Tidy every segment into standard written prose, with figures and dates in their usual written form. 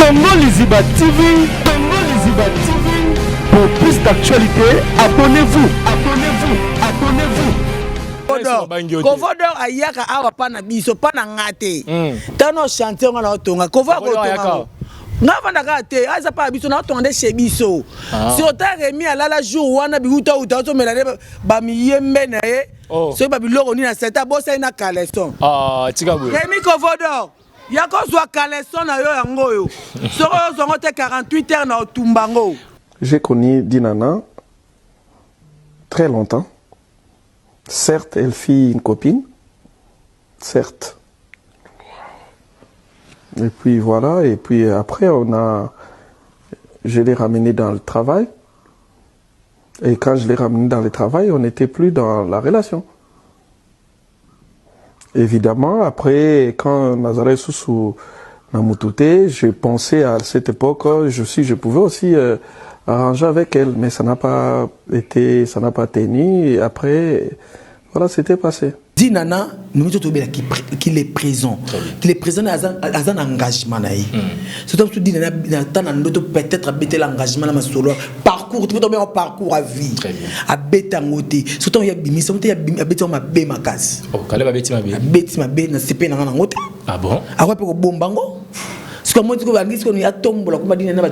Congo Liziba TV, Congo Liziba TV. Pour plus d'actualité, abonnez-vous, abonnez-vous, abonnez-vous. Kovodor ayaka awa pana biso pana ngate. Tano chanter ngana otonga. Kovodor otonga. Ngava ndakate aza pa biso na otonga de chez biso. Si otare mi alala jour wana biuta uta to melade ba miyembe na ye. So ba biloko ni na seta bosa na caleçon. Tika bwe. Remi Kovodor. Yako zwa caleçon na yo yango yo. Soko yo zongo te 48 heures na otumbango. J'ai connu Dinana très longtemps. Certes, elle fit une copine. Certes. Et puis voilà. Et puis après, je l'ai ramené dans le travail. Et quand je l'ai ramené dans le travail, on n'était plus dans la relation. Évidemment, après, quand Nazareth Soussou m'a moutouté, je pensais à cette époque, je pouvais aussi arranger avec elle, mais ça n'a pas été, ça n'a pas tenu. Et après, voilà, c'était passé. Dinana, nous sommes qu'il est présent, qu'il est présent à un engagement. Surtout que Dinana peut-être bêter l'engagement dans ma solo parcours, tout le parcours à vie, à bêter en côté. Surtout il y a bimis, il y a bêter ma bé ma casse. Oh, quand elle va bêter ma bé. Bêter ma bé, na CP na côté. Ah bon? Ah ouais, pour bombango. Ce que moi tu vas dire, c'est qu'on y a tombé là, comme Dinana va.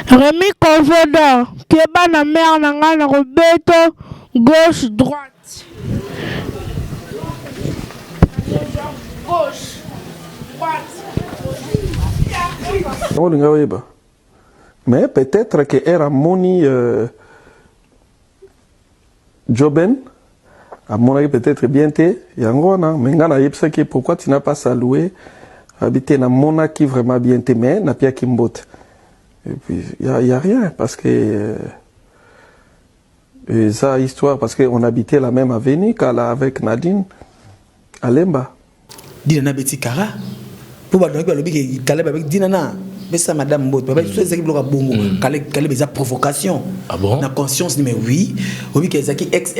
Remi Kovodor, qui est pas la mère na Roberto, gauche droite. Gauche, droite. Mais peut-être qu'elle a moni Joben, à mon avis peut-être bien té, yangona, mais ngana yepsaki pourquoi tu n'as pas salué, habité na mona qui vraiment bien té, mais n'a pas kimbot. Et puis y a rien parce que ça histoire parce qu'on habitait la même avenue avec Nadine à Lemba. Dinana beti kara. Pour ba donc ba lobi ke Caleb avec Dinana. Mais ça madame Mbot, papa tout ça qui bloque bongo. Caleb des provocation. Ah bon? Na conscience mais oui. Obi ke zaki x.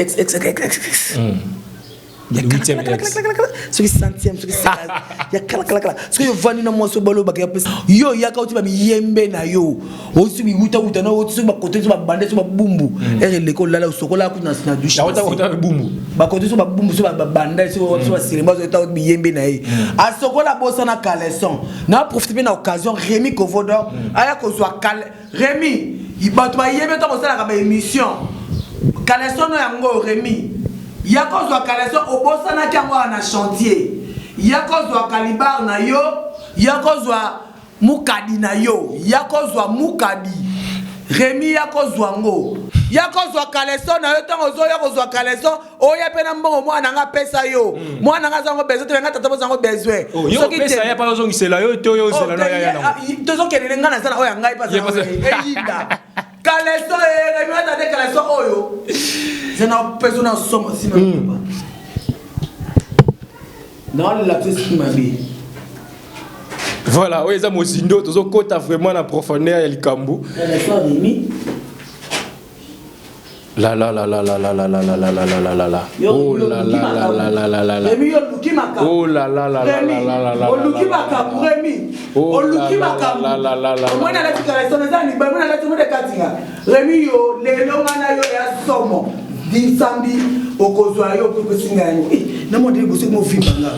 Il y a 8e ex. Ce qui 100e, ce qui 16. Il y a kala. Ce que vani na moso balo ba yo ya ka uti ba yembe na yo. Osi bi uta na osi ba côté so ba bande so ba bumbu. Et l'école là sokola ku na douche. Ya uta bumbu. Ba côté so ba bumbu so ba bande so ba cinéma so ta bi yembe na ye. A sokola bosa na caleçon. Na profiter na occasion Remi Kovodor aya ko so Remi, il ba to ba yembe to bosa na ba émission. Caleçon no yango Remi. Yako zwa caleçon obosa na kango na chantier. Yako zwa calibar na yo, yako zwa mukadi na yo, yako zwa mukadi. Remi yako zwa ngo. Yako zwa caleçon na yo tango zo yako zwa caleçon, oya pena mbongo mwana nga pesa yo. Mwana nga zango besoin to nga tata zango besoin. Yo pesa ya pa zo ngisela yo to yo zela na ya na. To zo kelele nga na sana oya ngai pa zango. Eyinda. Caleçon Remi ata de caleçon oyo. Je n'ai personne en somme si même. Dans la pièce qui m'a mis. Voilà, oui, ça m'a dit d'autres autres côtés vraiment la profondeur et le cambo. La. Oh là là. Oh là Sambi okozwa yo pour singa yo na mo de bosi mo vimba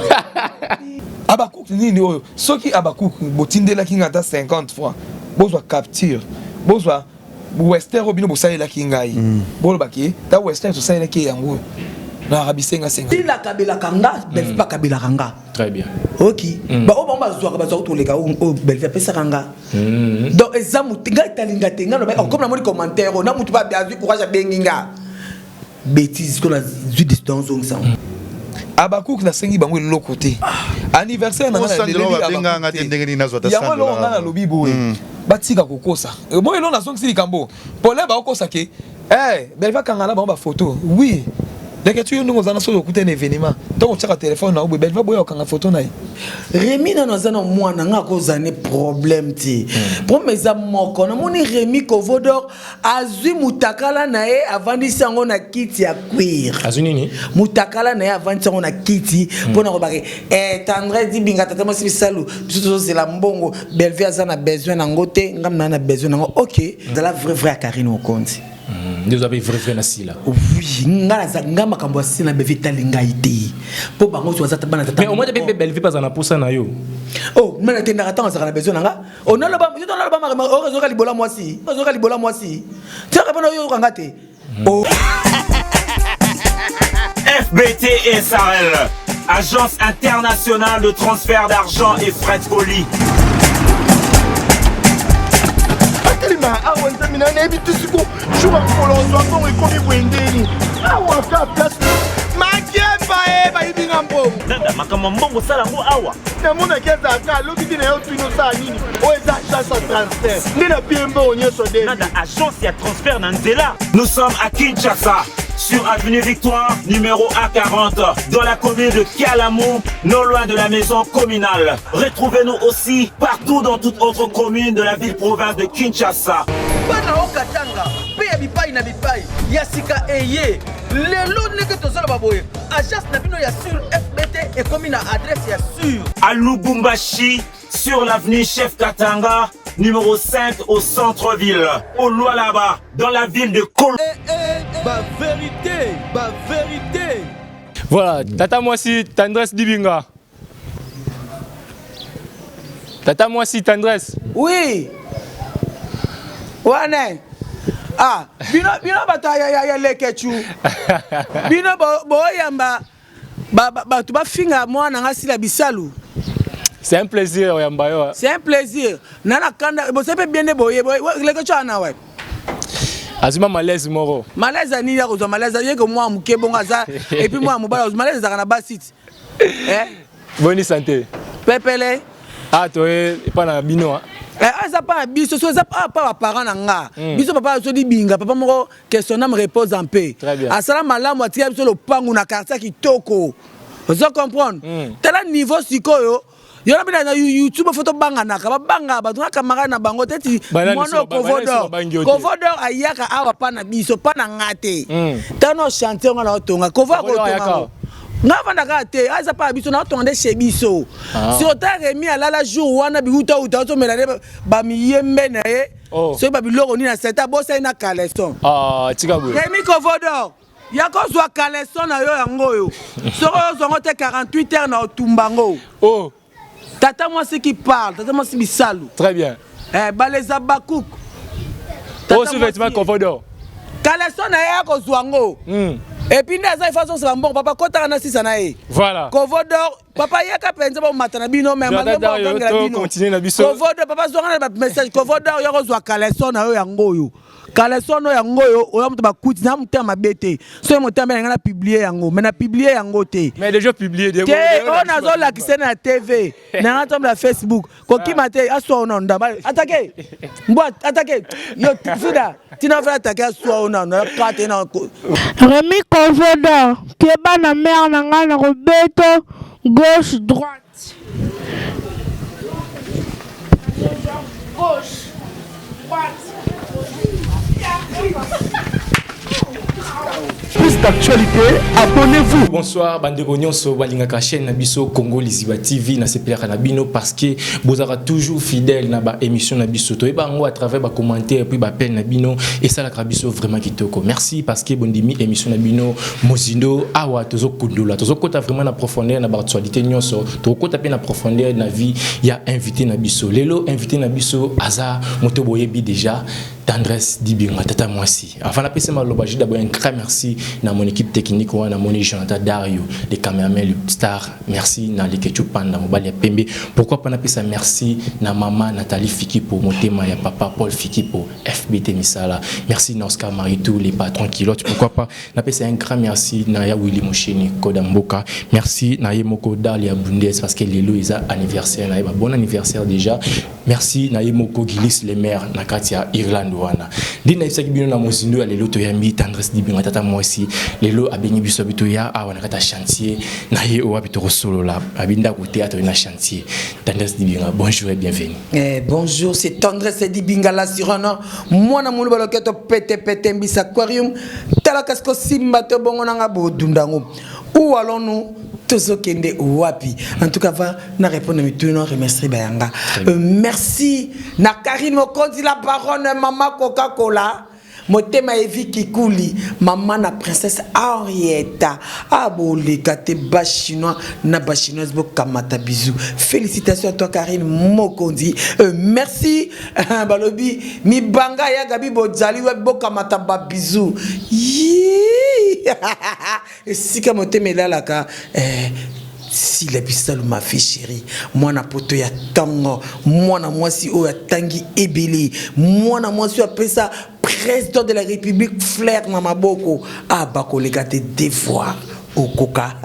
Abakouk nini oyo soki Abakouk botindela kinga ta 50 fois bozwa capture bozwa western obino bosalela kingai bolo baki ta western to salela ki yango na rabisenga senga tila kabela kanga bel pas kabela kanga très bien OK ba o ba zwa ba zwa to leka o bel pesa kanga donc ezamu tinga talinga tinga no ba comme na mo commentaire na mutu ba biazu courage benginga bêtise que la vie de dans un sang. Abakouk na sengi bango lo côté. Anniversaire na na ya lo na lobi boy. Batika kokosa. Moi lo na song si kambo. Pole ba kokosa ke. Belva kangala ba photo. Oui. Donc tu nous on a sur écouter un événement. Donc tu as un téléphone na belle va boya okanga photo na. Rémi na nozana mwana nga kozane problème ti. Promesa moko na moni Rémi Kovodor azui mutakala na ye avandi sango na kiti ya cuir. Azui nini? Mutakala na ye avandi sango na kiti pona ko bake Tandresse Dibinga tata mosi bisalu biso c'est la mbongo Bellevue azana besoin na ngote ngam na besoin na OK. De la vraie à Karine Okonzi. Vous avez vrai nasi là. Oui, ngala za ngama kambo sina Bellevue talingaiti. Po bango so za tabana tata. Mais au moins Bellevue pas en pour ça na yo. Oh, mais tu n'as pas besoin besoin nga. On a le bas, tu n'as pas ma réseau calibola moi si. Réseau calibola moi si. Tu as pas yo kangate. Oh. FBT SARL, Agence internationale de transfert d'argent et frais de colis. Akelima awa ntamina na ebi tusuko shuba kolonzo ko ikomi bwendeni. Awa ka place. Makiemba ba ibinga mbo. Nanda makama mbongo sala ngo awa. Na mona keza ka lobi na yo tuino sa nini. O eza chance transfert. Ndina piembo onyeso de. Nanda agence ya transfert na nzela. Nous sommes à Kinshasa. Sur Avenue Victoire, numéro A40, dans la commune de Kialamou, non loin de la maison communale. Retrouvez-nous aussi partout dans toute autre commune de la ville-province de Kinshasa. Bana okatanga, pe bipai na bipai, yasika eye. Lelo neke tozala baboye. Agence na bino ya sur FBT et comme na adresse ya sur. À Lubumbashi, sur l'avenue Chef Katanga, numéro 5 au centre-ville. Au Lualaba, dans la ville de Kolo. Ba vérité. Voilà, tata moi si Tandresse Dibinga. Tata moi si Tandresse. Oui. Wane. Ah, bino bata ya lekechu. Bino bo yamba ba tu ba finga mwana ngasi la bisalu. C'est un plaisir Yambayo. C'est un plaisir. Nana kanda bo sepe bien boye lekechu ana ouais. Azuma malaise moro. Malaise ni ya ko malaise ye ko moi muke bonga za et puis moi mobala malaise za kana basit. Bonne santé. Pepele. Ah toi et pas na bino. Ça pas biso so ça pas parents nga. Biso papa so di binga papa moko questionnam repose en paix. Asala malamu atia biso le pangu na quartier kitoko. Vous comprendre? Tel niveau sikoyo. Yo na YouTube photo banga na ka banga ba tuna kamera na bango teti mono Kovodor ayaka awa pa na biso pa na ngate. Tano chanter nga na otonga Kovodor. Nga vanda ka te aza pa biso na otonga de chez biso. Si ota Rémi alala jour wana bi uta to melade ba miyembe na ye. So ba biloko ni na seta bosa na Caleçon. Tika bwe. Rémi Kovodor. Yako zwa Caleçon na yo yango yo. Soko zongo te 48 heures na otumbango. Oh. Tata moi c'est qui parle, tata moi c'est bisalou. Très bien. Baleza bakouk. Oh, ce vêtement Kovodor. Caleçon na ya ko zwango. Et puis ndaza façon c'est bon papa kota na sisa na e. Voilà. Kovodor papa yaka penza ba matana bino même continuer na biso. Kovodor papa zwana na message Kovodor yako zwa Caleçon na yo yango yo. Caleçon no yango yo oya mutu bakuti na mutu mabete. So mutu mbele ngana publier yango, mais na publier yango te. Mais déjà publié de. On a zo la kisena na TV, na ngata na Facebook. Ko kimate aso ononda. Attaquer. Mbwa attaquer. Yo fida. Tina va attaquer aso ononda. Kate na Rémi Kovodor, qui est ban na mère na ngana robeto gauche droite. Gauche droite. Plus d'actualité, abonnez-vous. Bonsoir, bande de nyonso balingaka chaîne Nabiso Congo Liziba TV na sepelaka na bino parce que vous êtes toujours fidèle na ba émission Nabiso to eba ngo à travers ba commentaire puis ba appel na bino et ça la Nabiso vraiment kitoko. Merci parce que bondimi émission na bino Mozindo awa tozo kundola tozo kota vraiment na profondeur na ba actualité nyonso to kota pe na profondeur na vie ya invité Nabiso. Lelo invité Nabiso aza moto boyebi déjà Tandresse Dibinga tata mwasi. Avant la PC malobaji d'abord un grand merci na mon équipe technique ou na mon Jonathan Dario les caméramans les stars merci na l'équipe panda mobile ya pembe. Pourquoi pas na pesa merci na maman Nathalie Fikipo motema ya papa Paul Fikipo FBT Misala. Merci na Oscar Maritou les patrons kilotes. Pourquoi pas na pesa un grand merci na ya Willy Mosheni Kodamboka. Merci na Yemoko Dalia Bundes parce que lelo isa anniversaire na bon anniversaire déjà. merci na yemoko Gilis les maires na katia Irlande wana dina isaki bino na mozindo ya lelo to yambi tendresse dibinga tata mwasi lelo abengi biso bito ya awana kata chantier na ye o abito solo la abinda ko théâtre na chantier tendresse dibinga bonjour et bienvenue. Bonjour, c'est tendresse dibinga la sirana moi na mulu baloketo pete mbisa aquarium tala kasko simba to bongo nanga bodundango où allons-nous Tozokende wapi. En tout cas, va na répondre à tout non remercier bayanga. Merci na Karine Mokondi la baronne maman Coca-Cola. Motema Evi Kikuli, maman na princesse Henrietta. Abole kate bachinois na bachinoise bo kamata bisou. Félicitations à toi Karine Mokondi. Merci balobi mi banga ya gabi bozali bo kamata ba bisou. Si comme motema la ka si la pisale ma fille chérie moi na poto ya tango moi na moi si o ya tangi ebeli moi na moi si appelle ça président de la République flair na maboko bako les gars te devoir au coca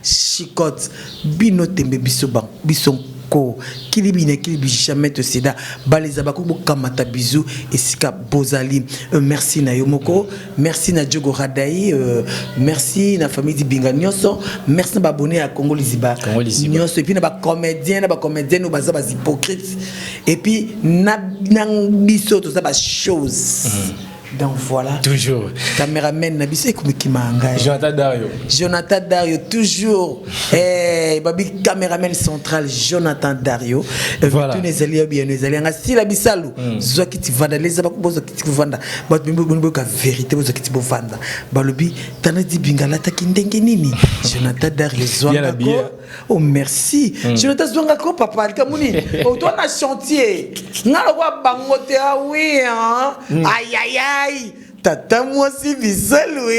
chicote bino tembe biso ba biso ko kilibine kilibi jamais te seda baleza bako bo kamata bisou et sika bozali merci na yomoko merci na Diogo Radai merci na famille di Binga Nyonso merci na abonné à Congo Liziba Nyonso et puis na ba comédienne ou baza bas hypocrite et puis na biso to ça ba chose. Donc voilà. Toujours. Caméraman Nabissé comme qui m'a engagé. Jonathan Dario, toujours. Babi caméraman central Jonathan Dario. Voilà. Tous les alliés bien les alliés. Si la bisalou, zo qui ti vanda les abako bozo qui ti vanda. Ba bimbo ka vérité bozo qui ti bo vanda. Balobi tana di bingala ta kindenge nini. Jonathan Dario zwanga ko. Oh merci. Jonathan zwanga ko papa kamuni. O toi na chantier. Ngalo kwa bangote oui hein. Aïe aïe aïe. Tata moi si bisalou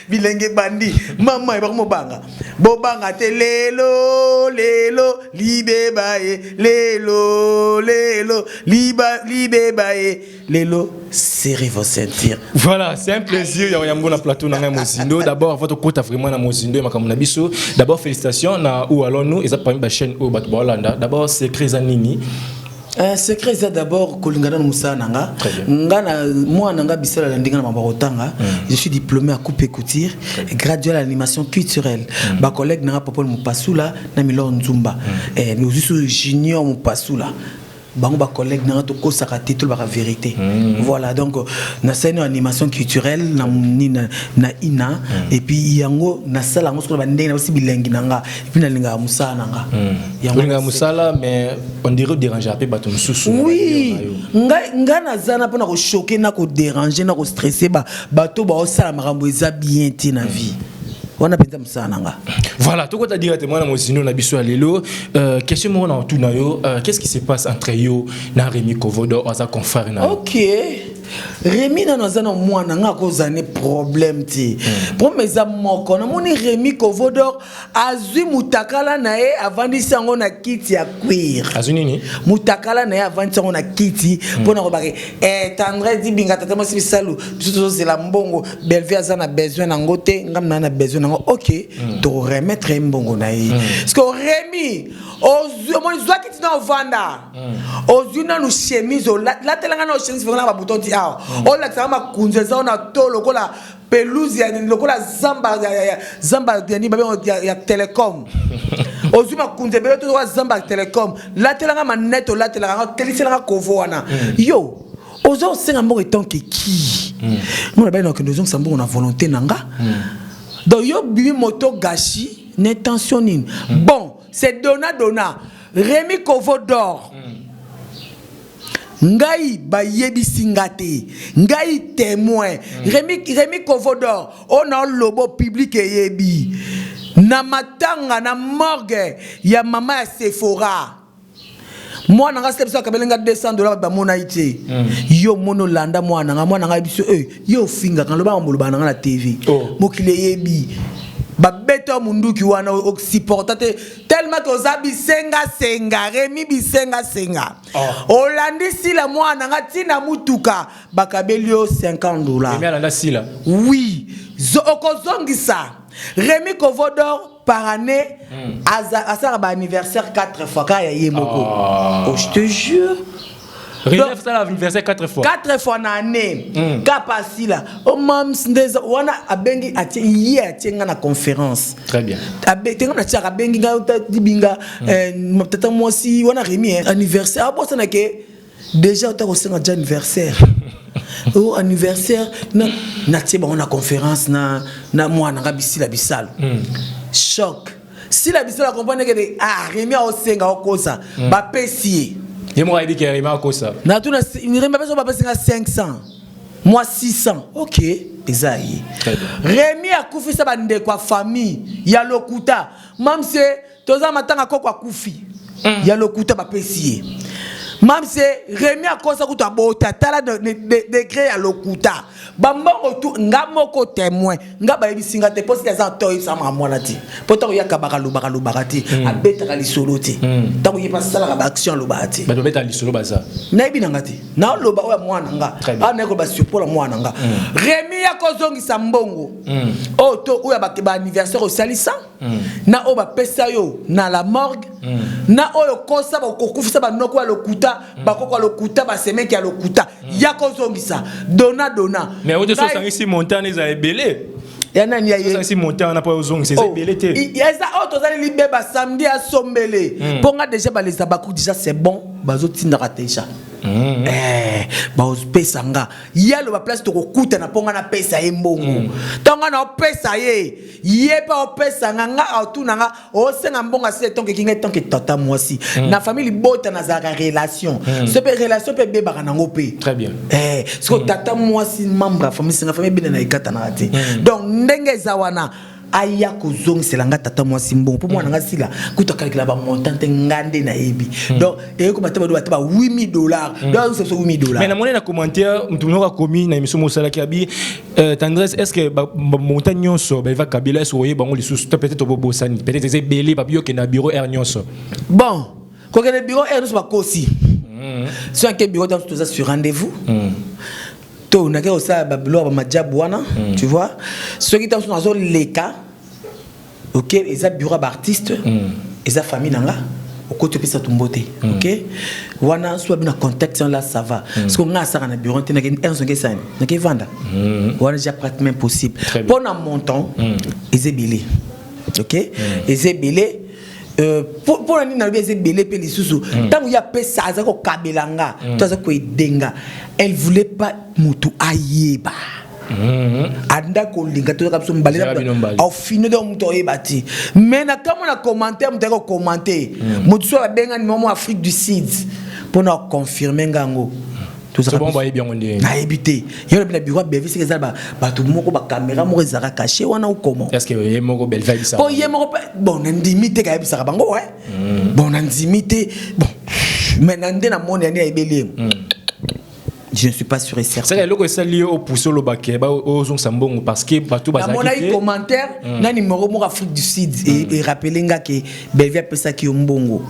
bilenge bandi mama ba mo banga bo banga te lelo libe bae lelo libe bae lelo serrez vos ceintures. Voilà, c'est un plaisir ya mbona plateau na Mozindo. D'abord votre côté vraiment na Mozindo makamuna biso. D'abord félicitations na où allons-nous et ça parmi ba chaîne au Bato Bolanda. D'abord c'est Krezanini. Secret c'est d'abord Kolingana Moussa Nanga. Ngana moi Nanga Bissala Landinga Mabarotanga. Je suis diplômé à coupe et couture, gradué à l'animation culturelle. Ma collègue Nanga Popol Moupassoula, Namilo Nzumba. Nous sommes junior Moupassoula. Bango collègue na to ko sakati tout la vérité. Voilà donc na scène animation culturelle na ina et puis yango na sala ngo ko bandenge na aussi bilengi nanga et puis na linga musala nanga. Linga musala mais on dirait déranger un peu bato mususu. Oui. Nga na zana pona ko choquer na ko déranger na ko stresser bato ba osala makambo eza bien ti na vie. Voilà, tout quoi directement dans mon sinon na biso lelo question mo na tout na yo qu'est-ce qui se passe entre yo na Rémi Kovodo asa confrère na. OK. Rémi na nozana mwana nga kozane problème ti. Promesa moko na moni Rémi Kovodo azui mutakala na e avandisi ngo na kiti ya cuir. Azui nini? Mutakala na e avandisi ngo na kiti pona ko bake tendre di binga tata mo sibisalu biso c'est la mbongo belvia za na besoin na ngote ngam na besoin. OK, to remettre mbongo na yi. Parce que Rémi, mon zwa qui tina vanda. Ozuna no chemise la telanga no chemise fona ba bouton ti ah. O la tsama kunzeza na to lokola pelouse ya lokola zamba ya ni ya Telecom. Ozuma kunzebelo to zamba Telecom. La telanga manette la telanga telisela kovo wana. Yo, ozo senga mbongo etonke ki. Moi ba no que nous sommes mbongo na volonté nanga. Donc yo bibi moto gachi n'intentionne. Bon, c'est donna. Rémi Kovodor. Ngai ba yebi singate. Ngai témoin. Rémi Kovodor. On a lobo public et yebi. Na matanga na morgue ya mama ya Sephora. Moi nanga stepso kabelenga $200 ba mona ite. Yo mono landa moi nanga biso yo finga kan loba mbolo nanga na TV. Mokile yebi. Ba beto munduki wana o supportate tellement que ozabi senga Rémi bisenga. Olandi sila moi nanga tina mutuka bakabelio $50. Rémi alanda sila. Oui, okozongisa. Rémi Kovodor par année, à ça, anniversaire 4 fois. Quand il y a oh, je te jure. Réserve ça l'anniversaire 4 fois. 4 fois en année. Capacité là. Oh, mam, on a bengi hier tiens na conférence. Très bien. Tenga na tia bengi ga dibinga peut-être moi aussi on a remis anniversaire. Ah bon ça na que déjà on t'a reçu un anniversaire. Oh anniversaire na tia on a conférence na moi na rabisi la bisal. Choc. Si la bisal comprendre que remis au senga au cosa ba pesier. Et moi, il dit qu'il y a un peu ça. Il n'y a pas 500. Moi, 600. Ok. Esaïe. Rémi a koufi sa bande kwa famille. Il y a l'okuta. Même si toza matanga kwa koufi. Il y a l'okuta ba pesier. Même si Rémi a kosa kuta bota tala de créer à l'okuta. Bambongo tu nga moko témoin. Nga ba ebisinga te posi ya zantoy sa mamona ti. Poto ya kabaka lubaka barati. Abeta kali soloti. Tango yi passa la ba action lubati. Ba beta li solo baza. Na ebi nangati. Na loba oya mwana nga. Ana ko ba support mwana nga. Rémi ya kozongisa mbongo. O to oya ba anniversaire au salisa. Na o ba pesa yo na la morgue. Na oyo kosa ba kokufisa ba noko ya lokuta, ba kokwa lokuta ba semeki ya lokuta. Ya kozongisa. Dona. Mais au dessous, ça ici montagne ils avaient belé. Il y a nani ça ici montagne on a pas aux ongles c'est belé té. Il y a ça auto za libé ba samedi à sombele. Ponga déjà ba les abakou déjà c'est bon, bazo tinda rateja. Ba pesa nga. Ya lo ba place to kokuta na ponga na pesa ye mbongo. Tonga na pesa ye. Ye pa pesa nga autour nga o senga mbonga se tonke kinga tonke tata moi aussi. Na famille bota na za relation. Ce pe relation pe beba na ngope. Très bien. Ce que tata moi aussi membre famille c'est na famille bina na ikata na ate. Donc ndenge zawana aya kozong selanga tata moi simbon pour moi nga sila kuta calculer ba montante ngande na ebi. Donc et ko bataba do bataba $8,000. Donc c'est $8,000. Mais na mona na commentaire mtunoka komi na émission mosala kabi tendresse est-ce que montagne nyonso ba va kabila est-ce oye bango lisusu peut-être obosani peut-être c'est belé papio ke na bureau air nyonso. Bon, ko ke na bureau air nyonso ba kosi. Soit que bureau dans tout ça sur rendez-vous. To na ke osa ba bureau ba majabwana, tu vois. Ceux qui sont dans les cas OK, ils ont bureau d'artiste, ils ont famille nanga, au côté de ça tomboté. OK, wana soit bien en contact là ça va. Parce qu'on a ça dans bureau, on a un son qui ça, on qui vendre. Wana déjà pratiquement possible. Pendant mon temps, ils ébélé. OK, ils ébélé. Pour la nina ils ébélé pe les sous. Tant il y a pe ça ça ko kabelanga, toi ça ko denga. Elle voulait pas mutu ayeba. Anda ko linga to ka so mbalera au fini de muto ebati mais na kama na commentaire mutako commenter mutu so benga ni momo Afrique du Sud pour na confirmer ngango tout ça bon ba bien on dit na ebité yo na bureau bevi c'est que ça ba tout moko ba caméra moko ezaka caché wana ou comment est-ce que yé moko belle vibe ça bon yé moko bon ndimité ka ebisa bango ouais bon ndimité bon mais nande na monde ya ebelé. Je ne suis pas sûr et certain. C'est le que ça lié au pousso le baquet aux ongles sambon parce que partout bazaki. Mon avis commentaire na numéro mo Afrique du Sud et rappeler nga que Belvia pesa ki mbongo.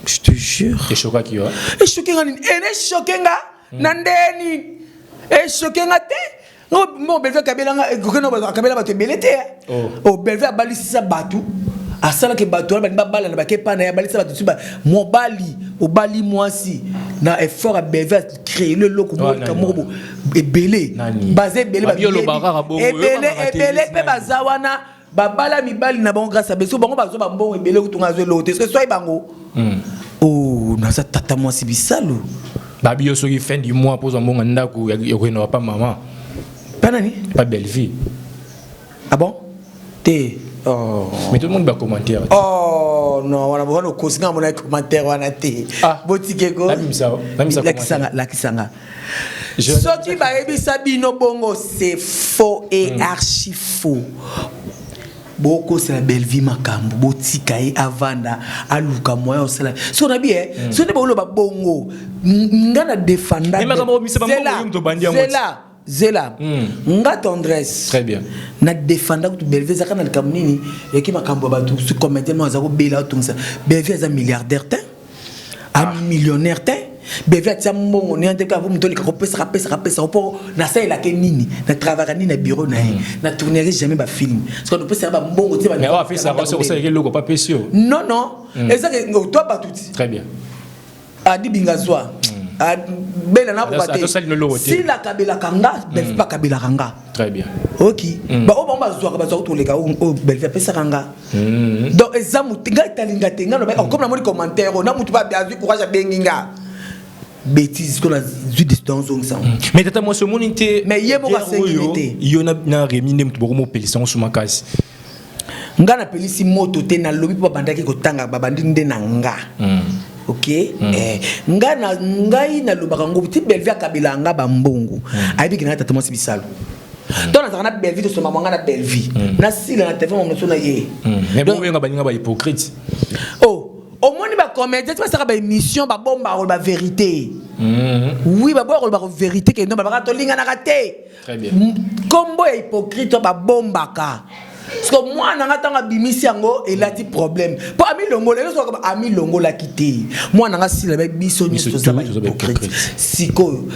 Je te jure. Et choqué qui va. Et choqué nga ni ene choqué nga nandeni. Et choqué nga te. Mo Belvia kabela nga kokeno ba kabela ba te belete. Oh Belvia balisi sa batu. Asala ke bato ba bala na ba ke pana ya balisa bato tuba mo bali o bali moi si na effort à Belvia créer le loco mo ka mo ebele basé belé ba ebele pe bazawana ba bala mi bali na bango grâce à beso bango bazo ba mbongo ebele kutunga zo lote est-ce que soit bango oh na sa tata moi si bisalo babi yo soki fin du mois pose mbongo ndako ya ko na pas maman pas nani pas belle vie ah bon té. Oh. Mais tout le monde va commenter. Oh non, on a besoin de causer mon commentaire, on a été. Botikeko. La kisanga. Ce qui va ébi Sabino Bongo, c'est faux et archi faux. Boko c'est la belle vie makambo, botika et avanda, aluka moya c'est la. So na bien, so ne bolo ba bongo. Ngana défendre. C'est là. Zela, nga tendresse. Très bien. Na défendre que Belvia zaka na kamnini et qui makambo ba tout commenter moi zako bela tout ça. Belvia za milliardaire un millionnaire Belvi atia mbongo ni ante ka vo mutoli ka kopesa po na ça la nini na travailler ni na bureau na na tourner jamais ba film parce que on peut ba mbongo ti ba mais on a fait ça sur ça logo pas pesio non et ça que toi pas tout très bien adi bingazwa bela na ko bate si la kabila kanga Belvi pas kabila kanga très bien ok ba o ba zwa ba zwa to le ka o Belvi pesa kanga donc ezamu tinga talinga tenga no ba comme na moni commentaire na mutu ba bien courage a benginga bêtise qu'on a vu distance on ça mais tata moi ce monde était mais yemo ka sécurité yo na Rémi ne mutu boko mo pelisa sur ma case nga na pelisi moto te na lobi pa bandaki ko tanga babandi nde na nga ok nga na ngai na lobaka ngo ti Belvi akabila nga ba mbongo aibi kina tata moi sibisalo donc na Belvi to soma nga na Belvi na sila na téléphone mo sona ye mais bon nga ba nga ba hypocrite au moins ba comédien tu vas ça ba émission ba bomba ba vérité oui ba bomba ba vérité que non ba to linga na raté très bien combo hypocrite ba bomba ka parce que moi na ngata ngabimisi yango et là ti problème pour ami longo les so ami longo la quitté moi na ngasi la biso ni to za ba hypocrite siko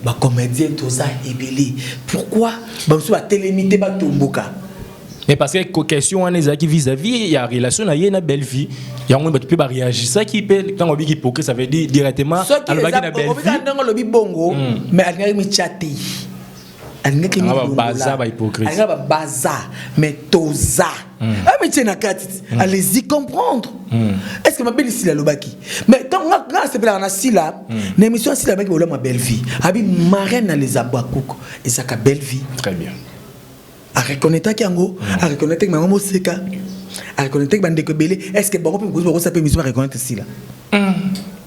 ba comédien to za ebeli pourquoi ba so ba télémité ba tomboka. Mais parce que question on est vis-à-vis il y a relation na yena belle vie il y a on peut pas réagir ça qui peut quand on dit hypocrite ça veut dire directement alors ba na belle vie on lobi bongo mais alingaki mi chatter alingaki mi baza ba hypocrite alingaki ba baza mais toza mais tiens na kati allez-y comprendre est-ce que ma belle ici la lobaki mais tant nga c'est pas na sila na émission sila ba ki ma belle vie abi marraine les abakoko et ça ka belle vie très bien à reconnaître kiango à reconnaître que maman seka à reconnaître que bande ko belé est-ce que bon peut ça peut mission à reconnaître si là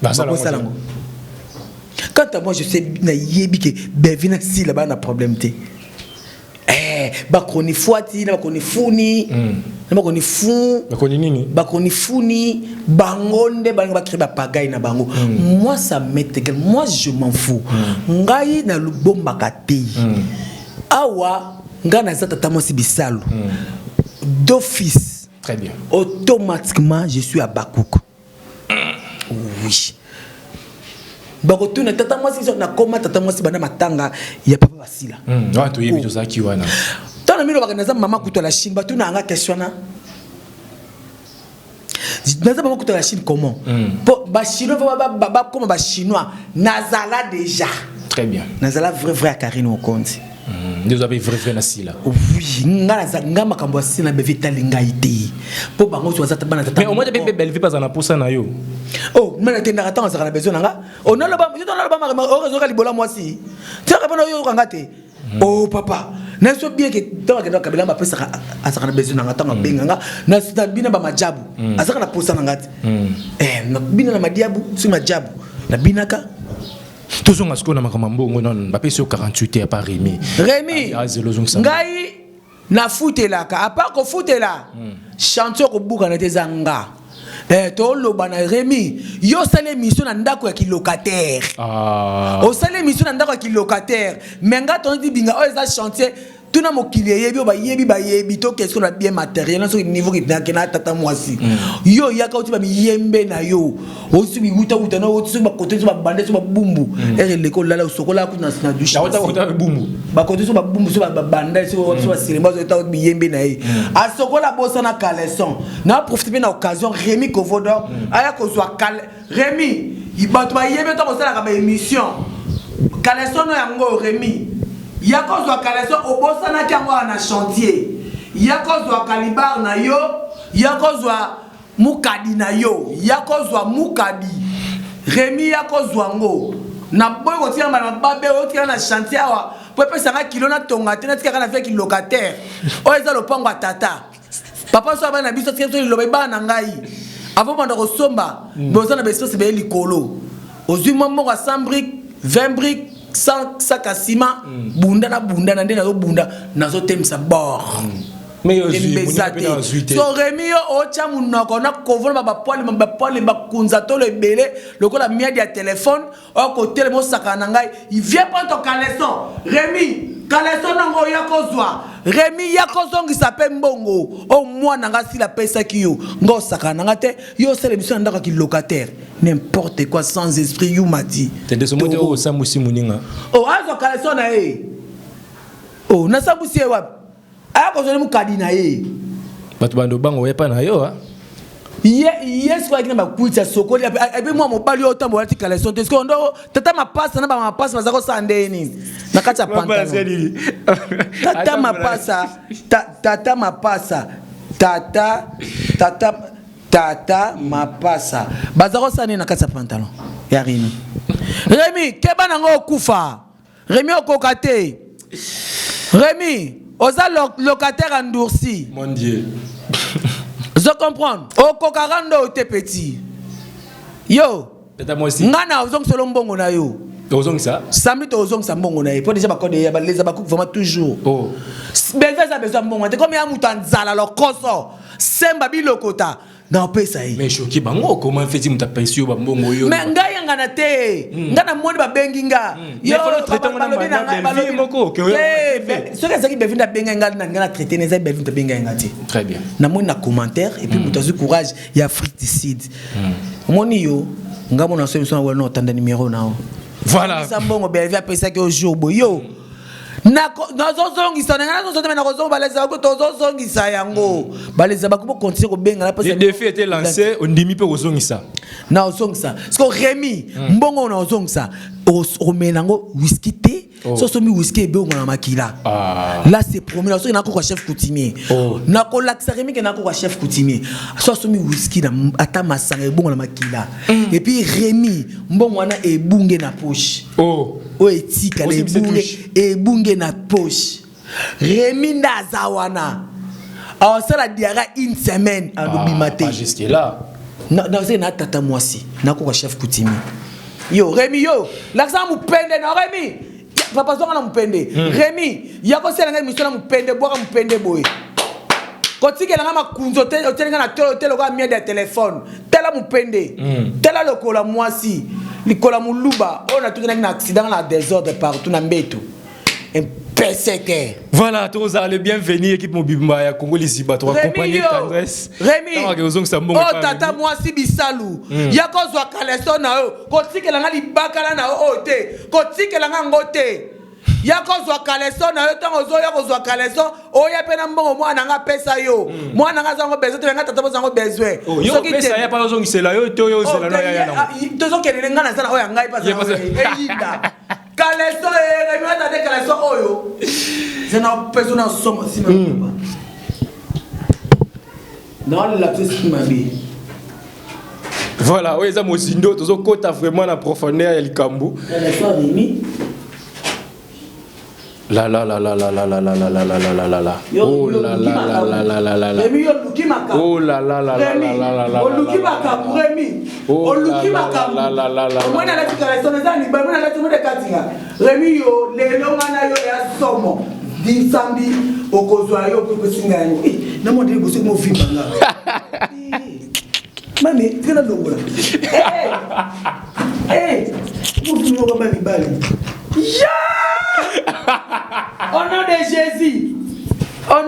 bah ça quand moi je sais na yebi que bevina si là bas na problème té ba koni fuati na ba koni funi na ba koni fou ba koni nini ba koni funi bangonde ba créer ba pagaille na bango moi ça m'est égal moi je m'en fous ngai na lubomba katé awa ngana za tata moi sibisalo d'office très bien automatiquement je suis à Bakouk oui bakotu na tata moi si na koma tata moi si bana matanga ya papa basila wa to yebi to za ki wana tana milo bakanaza mama kuto la Chine batu na nga questionna naza mama kuto la Chine comment po ba chinois ba comme ba chinois nazala déjà très bien nazala vrai à Karine au compte nous avez vrai na sila oui ngala za ngama kambo sina be vitalinga ité po bango so za tabana tata mais au moins de belle vie pas na posa na yo oh mais tenda attends ça na besoin nga on a le ba je donne le ba o réseau kalibola moi si tu as pas yo kangate oh papa na so bien que tant que kabila ba pesa asaka na besoin nga tanga benga nga na sita bina ba majabu asaka na posa nga na bina na madiabu si majabu na binaka tous on a ce qu'on a makambo non ba peso 48 à pas Rémi ngai na foutela ka à part ko foutela chanteur ko buka na tezanga to loba na Rémi yo sale mission na ndako ya kilocataire o sale mission na ndako ya kilocataire menga ton di binga o eza chantier tuna mokili yebi ba yebi to qu'est-ce qu'on a bien matériel na so niveau qui na tata mwasi yo yaka uti ba miyembe na yo o su bi wuta na o su ba côté su ba bande su ba bumbu et l'école là sokola ku na douche na bumbu ba côté su ba bumbu su ba bande su ba cinéma so ta miyembe na ye a sokola bossa na caleçon na profiter na occasion Rémi Kovodor aya ko soit Rémi ibatu ba yembe to bossa na émission caleçon no yango Rémi yako zwa kaleso obosana kyango na chantier yako zwa kalibar na yo yako zwa mukadi na yo yako zwa mukadi Rémi yako zwa ngo na boy ko tia na babe o tia na chantier awa po pesa nga kilo na tonga tena tika kana fait locataire o eza lo pango tata papa so bana biso tia so lo ba na ngai avant banda ko somba bozana beso se be likolo ozui mombo ka 100 briques 20 briques sans sac à ciment bunda na ndé na bunda nazo temsa bord mais so Rémi o tia munoko na kovola ba poil ba kunza to le belé lokola miadi ya téléphone au côté le mo saka na ngai il vient prendre ton caleçon Rémi caleçon nango ya kozwa Rémi ya kozongi s'appelle mbongo au moins nanga si la pesa ki yo ngo saka nanga te yo c'est l'émission ndaka ki locataire n'importe quoi sans esprit you m'a dit t'es de ce mot au samusi muninga oh azo kaleson na e oh na samusi e wapi aya kozoni mukadi na e batu bando bango yepa na yo ha yes quoi qui n'a pas kuita sokoli et puis moi mon bali autant bon article la son est-ce ndo tata ma passe na ba ma passe bazako sande ni na kati ya pantalon tata ma passe tata ma passe tata ma passe bazako sande na kati ya pantalon ya Rémi Rémi keba nango kufa Rémi okokate Rémi oza locataire endurci mon dieu. Je comprends. Au kokarando te petit. Yo. Tata moi aussi. Ngana ozong solo mbongo na yo. Ozong ça. Samedi to ozong sa mbongo na yo. Pour déjà ba code ya ba les abakou vraiment toujours. Oh. Besoin ça besoin mbongo. Te comme ya mutanzala lo koso. Semba bilokota. Na pesa yi. Mais choqué bango comment fait-il muta pensio ba mbongo yo. Mais ngai ngana te. Ngana moni ba bengi nga. Yo traiter mon balobi moko que yo. Ce que ça qui bevinda benga ngana traiter les bevinda benga ngati. Très bien. Na moni na commentaire et puis mutazu courage ya fructicide. Moni yo ngamo na solution na wala tanda numéro nao. Voilà. Ça mbongo belvi a pesa que au jour boyo. Na zozongisa ngana zozongisa na kozonga baleza ko tozongisa yango baleza bakubo continuer ko benga na pesa. Le défi était lancé on demi peu ozongisa. Na ozongisa. Parce que Rémi mbongo na ozongisa o menango whisky té so somi whisky be ngona makila. Là c'est promis là so na ko chef coutumier. Na ko laksa Rémi ke na ko chef coutumier. So somi whisky na ata masanga be ngona makila. Et puis Rémi mbongo wana e bunge na poche. O etika le bunge e bunge na poche. Rémi ndazawana. Alors ça la diara une semaine à l'obimate. Juste là. Na c'est na tata mwasi. Na ko chef coutumier. Yo Rémi yo, l'accent mupende na Rémi. Papa zonga na mupende. Rémi, yako sela ngai mission na mupende, boka mupende boy. Kotike na makunzo te, otelinga na telo kwa mia de téléphone. Tela mupende. Tela lokola mwasi, likola muluba, on a tout na accident na désordre partout na mbeto. Voilà, tous les bienvenus équipe Mobimba ya Congo Liziba tu accompagner tendresse. Rémi. Oh tata moi si bisalu. Yako zwa kaleso na yo. Kotikela nga libakala na yo ote. Kotikela nga ngote. Yako zwa kaleso na yo tango zo yako zwa kaleso oya pena mbongo mwana nga pesa yo. Mwana nga zango besoin te nga tata zango besoin. Yo pesa ya pa zo ngisela yo to yo zela na ya na. Tozo kenele nga na sana oya ngai pasa. Eyinda. Kaleso Rémi ata de kaleso oyo. C'est une personne en somme si non la petite mabé. Voilà, oui, ça mozindo, tous au côté vraiment la profondeur et le cambo. La la la la la la la la la la la la la la. Oh la la la la la la la la. Oh la la la la la la la la. Oh Luki Makabu. La la la la. Moi na la tikaleso na ni ba moi na la tumo de katinga. Rémi yo le longana yo ya somo. Disambi okozwa yo pe singanyo na mo de boso mo vimba nga mami tena dongola mo vimba ko bali bali au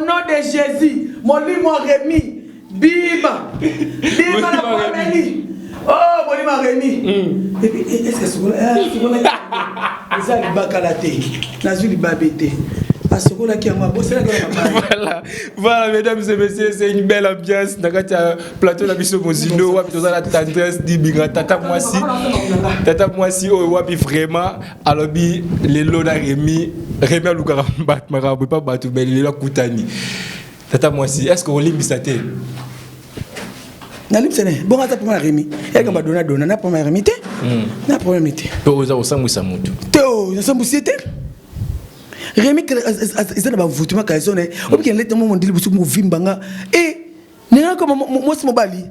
nom de Jésus mon limo Rémi biba la famille oh mon limo Rémi et puis est-ce que c'est ça le bakalate nazuli babete. Voilà, mesdames et messieurs, c'est une belle ambiance. Dans le plateau de Bisso Mozino, on a la tendresse d'Ibinga. Tata Mwasi, wapi vraiment. Alors, les lots Rémi, Rémi a l'ougar battre, marabout, pas battre, mais il est là, Koutani. Tata Mwasi, est-ce qu'on limite ça? Na limsene bon ata pour Rémi et comme dona na pour Rémi té na problème té to za osangu samutu to na sambusiete Rémi ils ont voté ma question né on peut lettre mon dit busu mo vimbanga et nena comme moi c'est mobali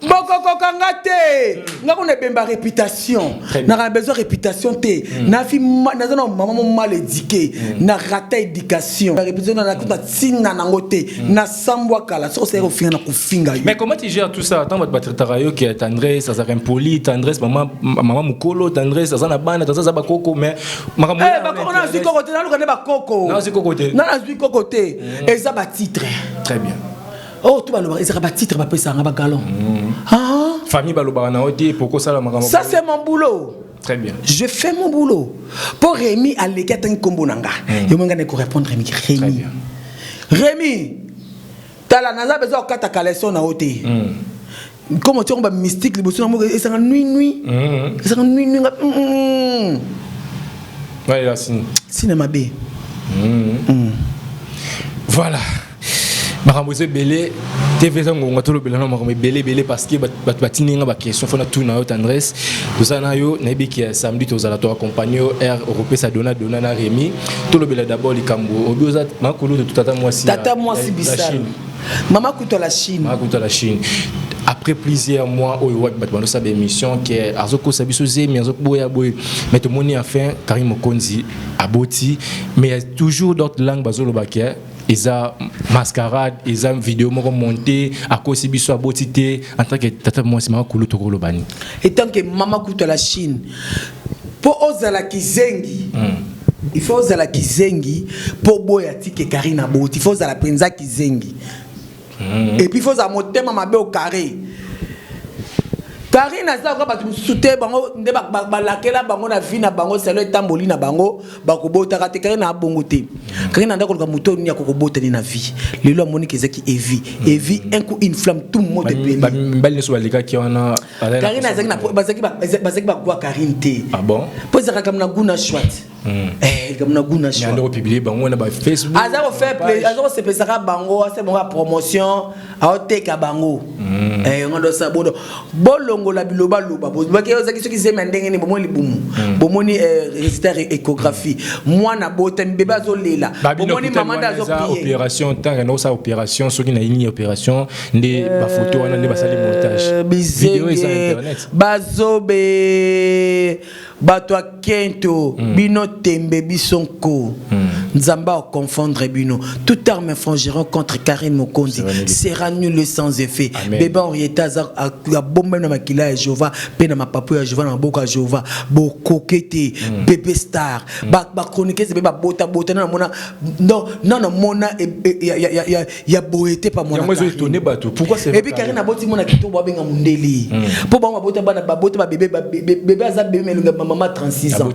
Boko kangate. Nga on a besoin réputation. Na besoin réputation té. Na fi na zona maman mal éduqué. Na raté éducation. La réputation na kuta tsina na ngote. Na sambwa kala. So c'est au na kufinga. Mais comment tu gères tout ça? Tant votre battre tarayo qui est tendresse, ça s'arrête poli, tendresse maman mukolo, tendresse ça na bana, ça ça ba koko mais maman. On a vu côté na le ba koko. Non, c'est côté. Non, on a vu côté. Et ça ba titre. Très bien. Oh, tout va le ça ba titre ba pesa nga ba galon. Ah. Famille baloba na oti pourquoi ça la maman. Ça c'est mon boulot. Très bien. Je fais mon boulot. Pour Rémi à l'écart un combo nanga. Je me gagne pour répondre Rémi. Rémi. T'as la naza besoin de kata kaleson na oti. Comment tu as un mystique les bossu et ça nuit. Ça nuit. Ouais, là cinéma B. Voilà. Maramose belé TV ça ngonga tolo belana maramé belé parce que batini nga ba question fona tout na yo tendresse tout ça na yo na bi ki samedi to zala to accompagner air européen ça donna na Rémi tolo bela d'abord likambo obioza makolo de tata moi si bisal maman kuto la Chine après plusieurs mois au web batbano sa émission qui azoko sabiso zemi azoko boya boy mais tout moni enfin Karim Mokonzi aboti mais il y a toujours d'autres langues bazolo bakia eza mascarade eza vidéo moko monté à cause biso abotité en tant que tata moi c'est makolo to kolobani et tant que maman kuto la Chine pour ozala kizengi il faut ozala kizengi pour boya tike Karina boti il faut ozala penza kizengi. Et puis il faut monter ma mabe au carré. Karine aza ko batu soute bango nde balakela bango na vie na bango selo etamboli na bango bakobota kate Karine na bongo te. Karine ndako ka muto ni akokobota ni na vie. Lelo amoni kezaki Evi un coup une flamme tout le monde est béni. Mbali ne soit leka ki wana Karine azaki na bazaki ba kwa Karine te. Ah bon? Poza ka na guna chouette. Comme na guna chouette. Ando publier bango na ba Facebook. Aza ko faire plaisir, aza ko se pesaka bango, c'est bon promotion, a oteka bango. Ngondo sa bodo. La biloba loba parce que ceux qui se mendenge ni bomoni libumu bomoni résultat échographie moi na botem bébé azolela bomoni maman dazo prier opération tant que ça opération ceux qui na une opération ndé ba photo wana ndé ba sali montage vidéo sur internet bazobe bato kento bino tembe bisonko nzamba confondre bino toute arme forgeron contre Karim Mokonzi sera nul sans effet bébé Henrietta a bombe na makila ya Jehova pe na mapapo ya Jehova na boka Jehova bo kokete bébé star ba chroniquer c'est ba bota na mona non mona ya boete pa mona moi je étonné bato pourquoi c'est et puis Karim na boti mona kito bo benga mundeli po ba bota bana ba bota ba bébé aza bébé melunga maman 36 ans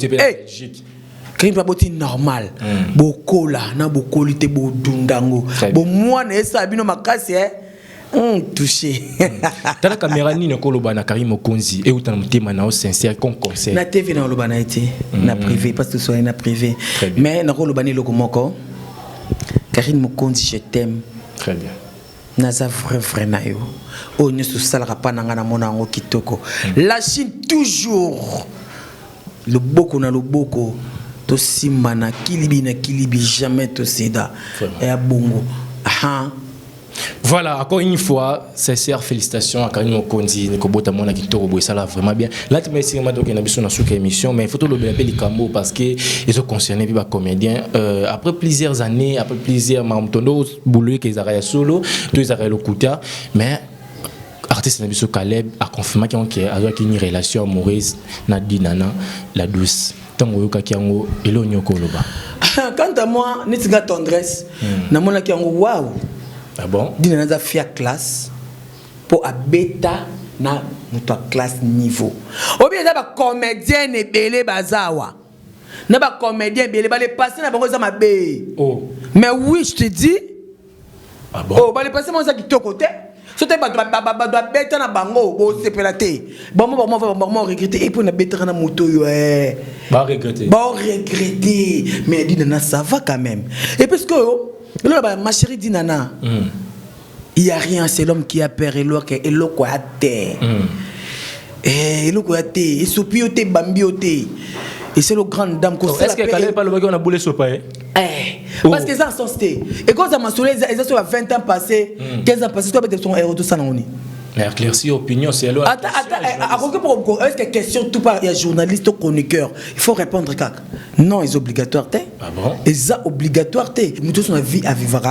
Karim baboti normal bokola na bokolite bo dundango bo mwana esa bino makasi touché. T'as la caméra ni ne koloba na Karim Mokonzi et où t'as mutema na sincère comme conseil. Na TV na koloba na été na privé parce que soit na privé. Mais na koloba ni lokomoko. Karim Mokonzi je t'aime. Très bien. Naza vrai na yo. O ne sous salera pas na ngana mona ngo kitoko. La Chine toujours le boko na le boko. To simba na kilibi jamais to seda. Et à bongo. Voilà, encore une fois, sincère félicitations à Karim Mokonzi, Nikobota Mona Kitoro Boy, ça va vraiment bien. Là, tu m'as dit que tu as besoin de émission, mais il faut tout le bien les cambo parce que ils sont concernés par comédiens. Après plusieurs années, après plusieurs mamtondo boulot qu'ils arrivent solo, ils arrivent le kuta, mais artiste Nabiso Caleb a confirmé qu'il y a une relation amoureuse Nadi Nana la douce. Tango yoka kiango elo nyoko loba. Quant à moi, nitinga tendresse, na mona kiango waouh. Ah bon? Dina naza fia classe pour a bêta na notre classe niveau. Ou bien ba comédien et belé bazawa. Na ba comédien belé ba les passer na bango za mabe. Oh. Mais oui, je te dis. Ah bon? Oh, ba les passer moi ça qui to côté. C'était ba bêta na bango bo sepelate. Bon moi regretter et pour na bêta na moto yo Ba regretter. Ba regretter. Mais dina ça va quand même. Et parce que là, ma chérie dit Nana, il n'y a rien, c'est l'homme qui a peur et l'autre qui a terre. Et l'autre qui a terre, et soupioté, bambioté. Et c'est le grand dame qu'on est-ce que Kalé pas le bagage on a boulé sur paye? Parce que ça sont sté. Et quand ça m'a saoulé, ils ont 20 ans passés, 15 ans passés, toi, tu es son héros, tout ça, non? Mais éclaircir opinion, c'est alors. Attends, est-ce que question tout par il y a journaliste ou chroniqueur, il faut répondre quand non, c'est obligatoire. Ah bon? C'est obligatoire. Nous tous on a vie à vivre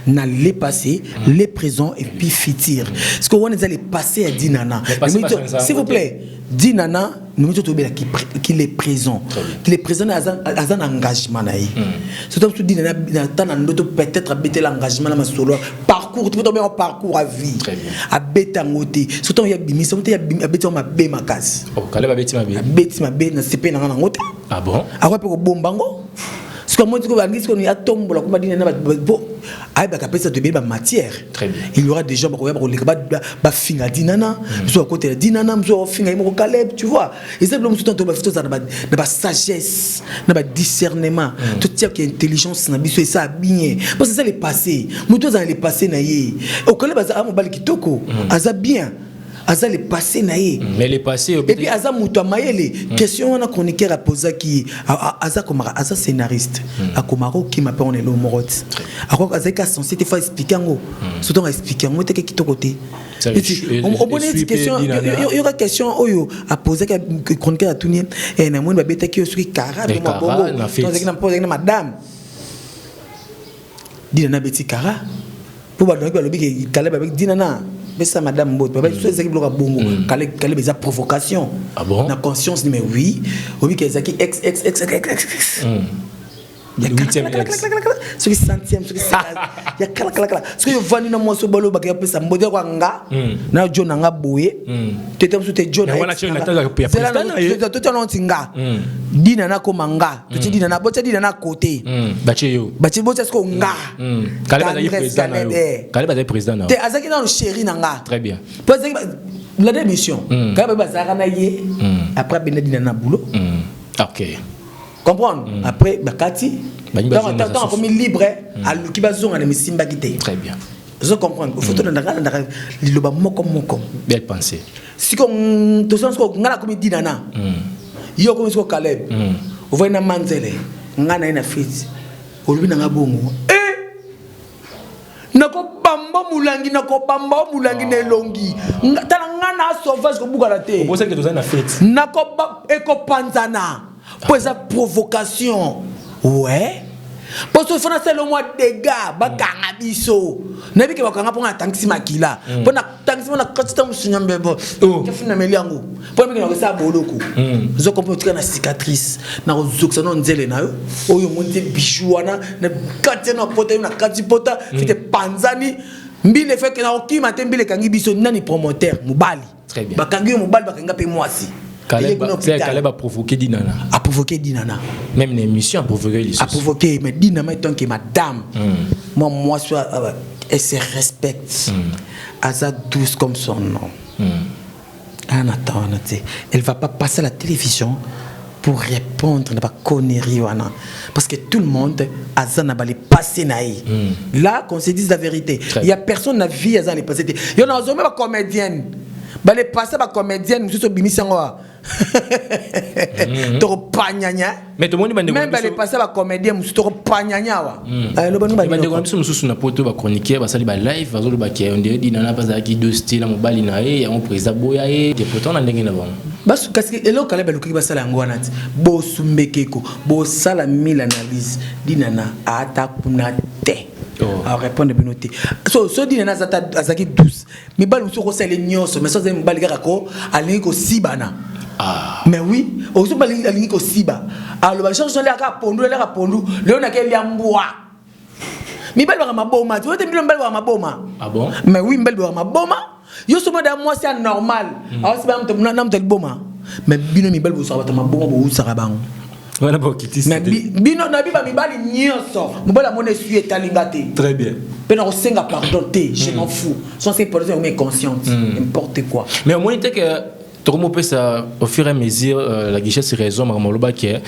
dans les passés, les présents et puis futur. Parce que on est allé passer à Dinana. S'il vous plaît, Dinana, nous tous qu'il est présent. Qu'il est présent à un engagement. Surtout que Dinana peut-être bêter l'engagement dans ma solo parcours, tout le parcours à vie. À bêter en côté. Surtout il y a bimis, il y a bêter ma bé ma case. Oh, quand elle bêter ma bé. Bêter ma bé, na CP na en côté. Ah bon? Après pour bombango. Ce que moi, je dis a tombe la commande de matière. Très bien. Il y aura des gens qui finga dinana, soit côté dinana, soit finga mo Caleb, tu vois. Et c'est le tout temps de sagesse, de discernement, tout ça qui est intelligence na biso et ça bien. Parce que ça les passé. Nous tous dans les passé na yé. Au Caleb a mo bal kitoko, aza bien. Aza les passé naïe. Mais les passés et puis Aza Moutou Maïle, question on a chroniqueur à poser qui Aza Komara, Aza scénariste. À Komaro qui m'appelle on est le morot. Alors Aza qui a censé te faire expliquer en gros. Surtout expliquer en gros t'es qui côté. On pose une question, il y aura question à poser que chroniqueur à tourner et na moi ba bête qui est Kara de moi bongo. Donc na pose madame. Dinana beti Kara. Pour ba donc ba lobi que Caleb avec Dinana. Mais ça, madame Mbot, c'est ça qui bloque à Bongo. Caleb des provocation. Ah bon? La conscience, mais oui. Oui, qu'il y a X. Il y a 8e ex. Ce qui est 100e, ce qui est 16e. Il y a clac. Ce qui est venu dans mon sobolo, il y a plus de modèle Wanga. Na John Nanga Boye. Tu étais sur tes John. C'est là que tu as l'antinga. Dinana Komanga. Tu dis Dinana, tu dis Dinana côté. Bacheyo. Bacheyo, c'est ce qu'on a. Caleb est président. Tu es Azaki dans le chéri Nanga. Très bien. La démission. Quand tu as après, tu as Dinana boulot. Ok. Comprendre après bakati tant comme libre à qui bazon à Simba quitté très bien je comprends il faut te ndaka liloba moko belle pensée si comme to sens ko ngala comme dinana yo comme so Caleb on voit na manzele ngana ina fit olubi na ngabongo nako bamba mulangi na elongi tala ngana sauvage ko bugala te on sait que to na fête nako eko panzana pour esa provocation ouais parce que faut faire le mois de gars bakanga biso na biki bakanga pour atangisi makila pour na tangisi na kotita musunyambe bo ke fina meliango pour biki na ça boloko zo comprendre na cicatrice na ozoksa no nzele na yo oyo monte bichouana na katia na pota na katipota fite panzani mbile fait que na okima te mbile kangi biso nani promoteur mubali très bien bakangi mubali bakanga pe mwasi Caleb a provoqué Dinana. A provoqué Dinana. Même l'émission a provoqué les a provoqué, mais Dinana est tant que madame. Moi, elle se respecte. Elle est douce comme son nom. Attends, elle ne va pas passer à la télévision pour répondre à la connerie. Parce que tout le monde a passé. Là, qu'on se dise la vérité. Il n'y a personne qui a vu à les passer. Il y a une comédienne. Les passer à la comédienne, je suis toro panyanya mais tout le monde même les passer ba comédien musu toro panyanya wa le bande ko musu na poto ba chroniquer ba sali ba live ba zo ba ki on dirait Dinana pas za ki deux style mo bali na e on président boya e te pourtant na ndenge na bon parce que elo kala ba luki ba sala ngwana ti bo sumbekeko bo sala mille analyse Dinana ata kuna te à répondre de noter so Dinana azaki douce mi bali musu ko sala nyoso mais so ze mbali kako alingi ko sibana. Mais oui, aussi bali alingi ko siba. Alors ba chanson la ka pondu le on a ke liambwa. Mi bali ba maboma, tu vois mbili mbali ba maboma. Ah bon? Mais oui, mbali ba maboma. Yo so moda moi c'est normal. Alors c'est pas nam tel boma. Mais bino mi bali bo so ba maboma bo usaka bango. Voilà pour quitter. Mais bino na bi ba mi bali nyonso. Mo bala mo ne suis etalingate. Très bien. Pena o senga pardon te, je m'en fous. Sans c'est pour mais consciente, n'importe quoi. Mais au moins il que ça, au fur et à mesure, la guichet c'est raison, Maramoloba qui est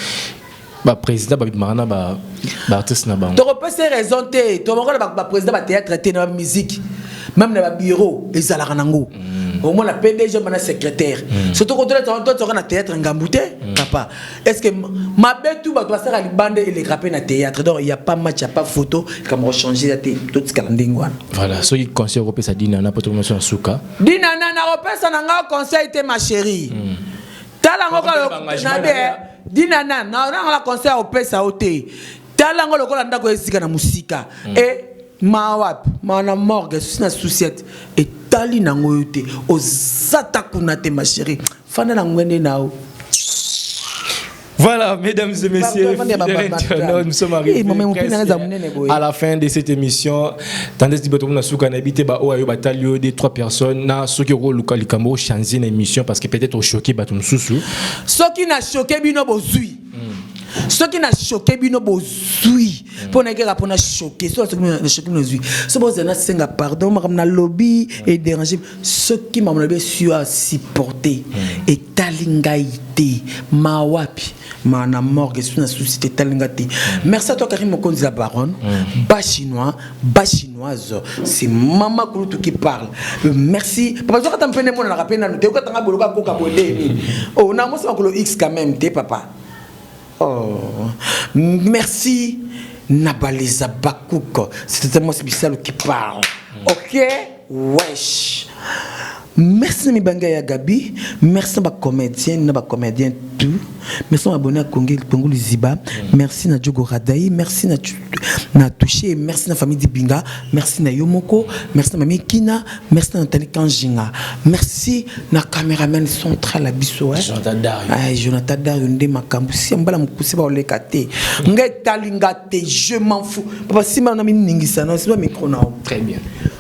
président de Marana, artiste. Tu repères ces raisons, tu vas président de théâtre, de musique, même dans le bureau, les Alaranango. au moins la PDG mana secrétaire surtout quand tu es na théâtre ngambouté papa est-ce que ma bête tout ba doit faire à libande et les grappes na théâtre donc il y a pas match, il y a pas photo comme changer la tête tout ce calendingwan voilà ce qui conseil européen ça dit nana pas trop mention souka dit nana na repère ça nga conseil était ma chérie tala ngoko na be dit nana na la conseil européen ça oté tala ngoko lokola ndako esika na musika et mawap mana morgue sina souciette et tali nango yote ozata kunate ma chérie fana na ngwende nao. Voilà, mesdames et messieurs, nous sommes arrivés à la fin de cette émission. Tandis que nous avons habité des 3 personnes, na ceux qui ont changé l'émission parce que peut-être au choqué Batumsusu. Ce qui n'a choqué bino bozui. Ce qui n'a choqué bino bozui. Pour ne pas pour choquer, ce qui n'a choqué bino bozui. Ce qui n'a senga pardon, ma lobby et déranger. Ce qui m'a lobby sur supporter et talingaïté mawapi. Mana morgue sur la société talingati. Merci à toi Karim Mokonzi la baronne. Bas chinois, bas chinoise. C'est Mama Kouloutou qui parle. Merci. Papa, tu as tapé mon la rappel na tu as tanga boloka ko kabodé. Oh, na mo ça ko X quand même, t'es papa. Oh. Merci Nabaleza Bakouk. C'est moi spécial qui parle. OK? Wesh. Merci Mibanga Gabi, merci à comédien, tout. Merci à abonné à Congo Liziba, merci à Djogo Radaï, merci à Touché, merci à la famille Dibinga, merci à Yomoko, merci à Mami Kina, merci à Nathalie Kanjinga, merci à la caméraman central à Bissou. Jonathan Dario, Ndé Makambu, si on va la mousser par les kate. Ngetalingate, je m'en fous. Papa, si on a mis Ningisa, non, c'est pas micro. Très bien.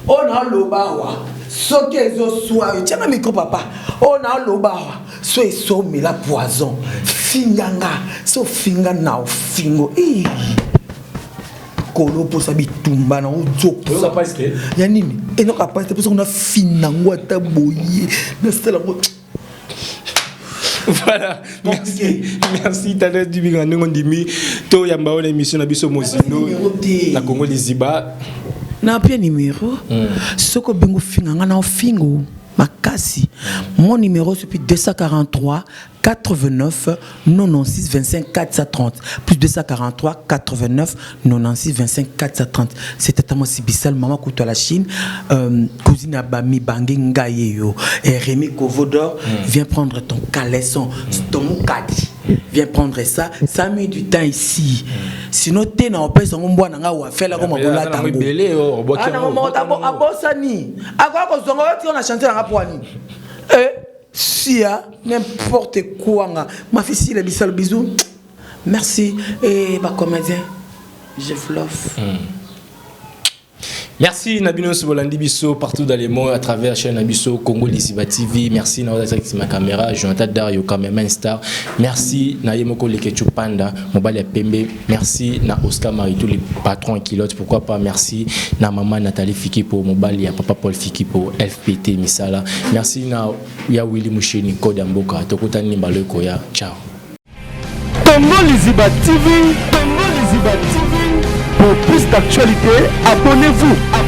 On a l'obawa. Ce qu'ils ont soif, tiens un micro papa. On a l'obawa. Ce ils sont mais la poison. Finganga, so finga na fingo. Kolo pour sa bitumba na ozoko. Ça passe que. Ya nini? Et non pas c'est pour ça qu'on a finango taboyer. Na stela ngo. Voilà, merci. Merci Tadej Dibinga Ngondimi. To yamba on émission na biso Mozino. Na Congo Liziba. Na pia numéro soko bengo finganga na fingo makasi mon numéro c'est plus 243 89 96 25 430 plus 243 89 96 25 430 c'était à moi Sibissal maman Koutou à la Chine cousine Abami Bangé Ngayeyo et Rémi Kovodor viens prendre ton caleçon ton moukadi viens prendre ça ça met du temps ici sinon t'es dans le pays on boit nanga ou faire la comme on l'a tango ah non mon abosani à quoi on a chanté dans la poignée si n'importe quoi ma fille la bisal bisou merci et ma comédien je floffe. Merci Nabino Sobolandi Bisso partout dans les mots à travers chaîne Nabiso Congo Liziba TV. Merci Naoda ma caméra, Jonathan Dario cameraman star. Merci Nayemoko Lekechu Panda, Mobile Pembe. Merci na Oscar Maritou les patrons et kilotes. Pourquoi pas merci na maman Nathalie Fiki pour Mobile et papa Paul Fiki pour FPT Misala. Merci na ya Willy Moucheni Kodamboka. Tokota Nimbalo Koya. Ciao. Congo Liziba TV. Congo Liziba TV. Pour plus d'actualités, abonnez-vous.